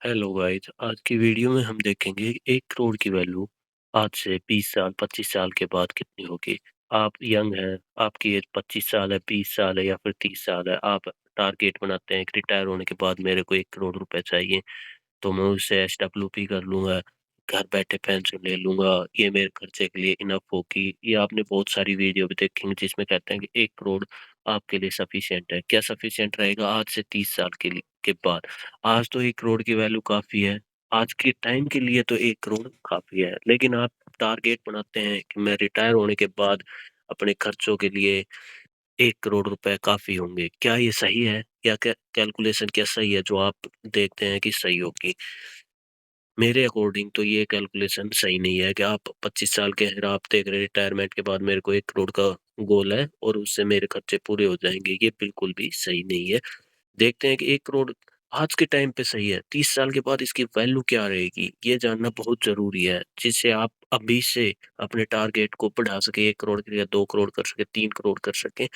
Hello guys, आज की video में हम देखेंगे 1 करोड़ की वैल्यू आज से 20 साल 25 साल के बाद कितनी होगी। आप यंग हैं, आपकी एज 25 साल है, 20 साल है या फिर 30 साल है। आप टारगेट बनाते हैं कि रिटायर होने के बाद मेरे को 1 करोड़ रुपए चाहिए, तो मैं उससे एसडब्ल्यूपी कर लूँगा, घर बैठे पेंशन ले लूँगा, ये मेरे खर्चे के लिए इनफ होगी। ये आपने बहुत सारी वीडियो भी देखी हैं जिसमें कहते हैं कि 1 करोड़ आपके लिए सफिशिएंट है। क्या सफिशिएंट रहेगा आज से 30 साल के बाद? आज तो 1 करोड़ की वैल्यू काफ़ी है। आज के टाइम के लिए तो 1 करोड़ काफ़ी है, लेकिन आप टारगेट बनाते हैं कि मैं रिटायर होने के बाद अपने खर्चों के लिए 1 करोड़ रुपए काफ़ी होंगे। क्या ये सही है? या कैलकुलेशन क्या सही है जो आप देखते हैं कि सही होगी? मेरे अकॉर्डिंग तो ये कैलकुलेशन सही नहीं है कि आप 25 साल के हैं, आप देख रहे हैं रिटायरमेंट के बाद मेरे को 1 करोड़ का गोल है और उससे मेरे खर्चे पूरे हो जाएँगे। ये बिल्कुल भी सही नहीं है। देखते हैं कि 1 करोड़ आज के टाइम पे सही है, 30 साल के बाद इसकी वैल्यू क्या रहेगी? ये जानना बहुत ज़रूरी है, जिससे आप अभी से अपने टारगेट को बढ़ा सकें, 1 करोड़ के लिए 2 करोड़ कर सकें, 3 करोड़ कर सकें।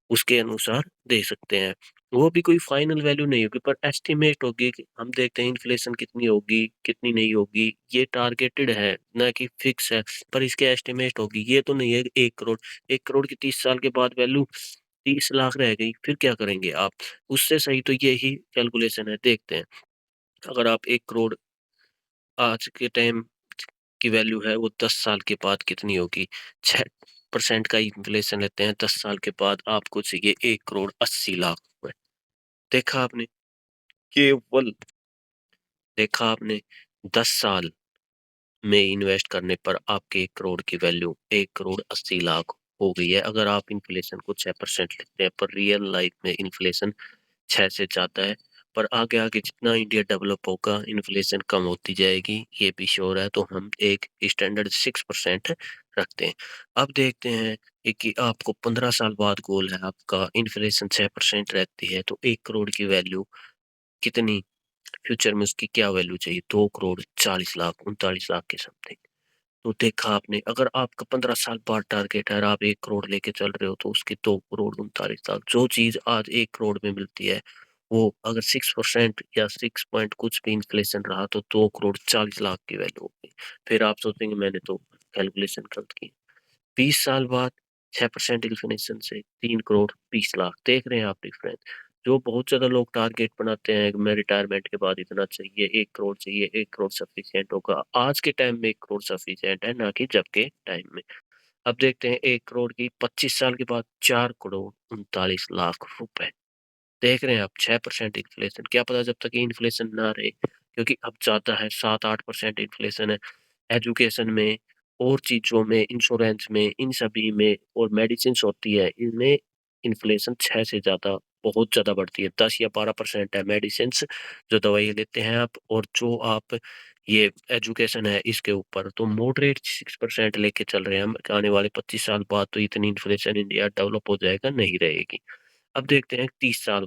उसके अनुसार दे सकते हैं। वो भी कोई फाइनल वैल्यू नहीं होगी पर एस्टिमेट होगी कि हम देखते हैं इन्फ्लेशन कितनी होगी, कितनी नहीं होगी। ये टारगेटेड है, ना कि फिक्स है, पर इसके एस्टिमेट होगी। ये तो नहीं है 1 करोड़, 1 करोड़ की 30 साल के बाद वैल्यू 30 लाख रह गई, फिर क्या करेंगे आप? उससे सही तो यही कैलकुलेशन है, देखते हैं। अगर आप 1 करोड़ आज के टाइम की वैल्यू है वो 10 साल के बाद कितनी होगी? 6% का इन्फ्लेशन लेते हैं, 10 साल के बाद आपको चाहिए 1 करोड़ 80 लाख रुपए। देखा आपने? केवल देखा आपने 10 साल में इन्वेस्ट करने पर आपके 1 करोड़ की वैल्यू 1 करोड़ 80 लाख हो गई है। अगर आप इन्फ्लेशन को 6% लेते हैं, पर रियल लाइफ में इन्फ्लेशन 6 से ज़्यादा है। पर आगे-आगे जितना इंडिया डेवलप होगा, इन्फ्लेशन कम होती जाएगी, ये भी श्योर है। तो हम एक स्टैंडर्ड 6% रखते हैं। अब देखते हैं कि आपको 15 साल बाद गोल है आपका, इन्फ्लेशन 6% रहती है, तो 1 करोड़ की वैल्यू कितनी फ्यूचर में उसकी क्या वैल्यू चाहिए? 2 करोड़ 40 लाख, 39 लाख के समथिंग। तो देखा आपने, अगर आपका 15 साल बाद टारगेट है और आप 1 करोड़ लेके चल रहे हो, तो उसके 2 करोड़ 39 लाख। जो चीज़ आज 1 करोड़ में मिलती है, वो अगर 6% या 6 पॉइंट कुछ भी इन्फ्लेशन रहा, तो 2 करोड़ 40 लाख की वैल्यू होगी। फिर आप सोचेंगे मैंने तो कैलकुलेशन गलत की। 20 साल बाद 6% इन्फ्लेशन से 3 करोड़ 20 लाख, देख रहे हैं आप डिफरेंस? जो बहुत ज़्यादा लोग टारगेट बनाते हैं कि मैं रिटायरमेंट के बाद इतना चाहिए, 1 करोड़ चाहिए, 1 करोड़ सफिशिएंट होगा। आज के टाइम में 1 करोड़ सफिशिएंट है, ना कि जब के टाइम में। अब देखते हैं 1 करोड़ की 25 साल के बाद 4 करोड़ 39 लाख रुपए। देख रहे हैं आप 6% इन्फ्लेशन, क्या पता जब तक ये इन्फ्लेशन ना रहे, क्योंकि अब ज़्यादा है, 7-8% इन्फ्लेशन है। एजुकेशन में और चीज़ों में, इंश्योरेंस में, इन सभी में और मेडिसिन्स होती है, इनमें इन्फ्लेशन 6 से ज़्यादा बहुत ज़्यादा बढ़ती है। 10 या 12% है मेडिसिन्स जो दवाइयाँ लेते हैं आप, और जो आप ये एजुकेशन है इसके ऊपर तो मॉडरेट 6% लेके चल रहे हैं हम। आने वाले 25 साल बाद तो इतनी इन्फ्लेशन इंडिया डेवलप हो जाएगा, नहीं रहेगी। अब देखते हैं 30 साल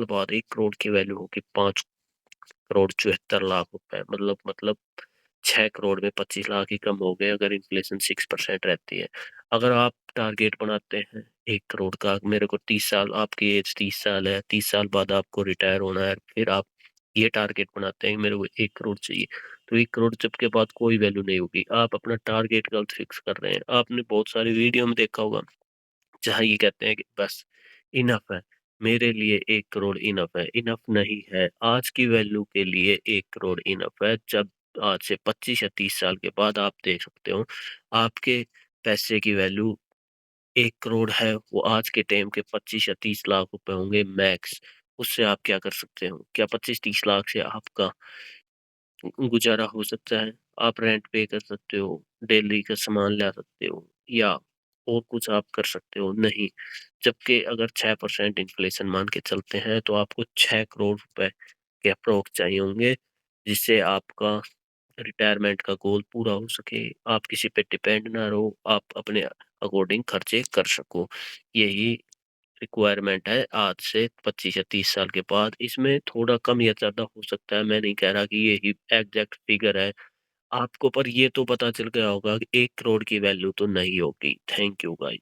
बाद 1 करोड़ की वैल्यू होगी 5 करोड़ 74 लाख रुपए, मतलब 6 करोड़ में 25 लाख ही कम हो गए अगर इन्फ्लेशन 6% रहती है। अगर आप टारगेट बनाते हैं 1 करोड़ का, मेरे को 30 साल, आपकी एज 30 साल है, 30 साल बाद आपको रिटायर होना है, फिर आप ये टारगेट बनाते हैं कि मेरे को 1 करोड़ चाहिए, तो 1 करोड़ जब के बाद कोई वैल्यू नहीं होगी। आप अपना टारगेट गलत फिक्स कर रहे हैं। आपने बहुत सारी वीडियो में देखा होगा, जहाँ ये कहते हैं कि बस इनफ है, मेरे लिए 1 करोड़ इनफ है। इनफ नहीं है, आज की वैल्यू के लिए 1 करोड़ इनफ है। जब आज से 25 या 30 साल के बाद आप देख सकते हो, आपके पैसे की वैल्यू 1 करोड़ है, वो आज के टाइम के 25 या 30 लाख रुपए होंगे मैक्स। उससे आप क्या कर सकते हो? क्या 25-30 लाख से आपका गुज़ारा हो सकता है? आप रेंट पे कर सकते हो, डेली का सामान ला सकते हो, या और कुछ आप कर सकते हो? नहीं। जबकि अगर 6% इन्फ्लेशन मान के चलते हैं, तो आपको 6 करोड़ रुपए के अप्रॉक्स चाहिए होंगे, जिससे आपका रिटायरमेंट का गोल पूरा हो सके, आप किसी पे डिपेंड ना रहो, आप अपने अकॉर्डिंग खर्चे कर सको। यही रिक्वायरमेंट है आज से 25 या 30 साल के बाद। इसमें थोड़ा कम या ज़्यादा हो सकता है, मैं नहीं कह रहा कि यही एग्ज़ैक्ट फिगर है आपको, पर ये तो पता चल गया होगा कि 1 करोड़ की वैल्यू तो नहीं होगी। Thank you guys.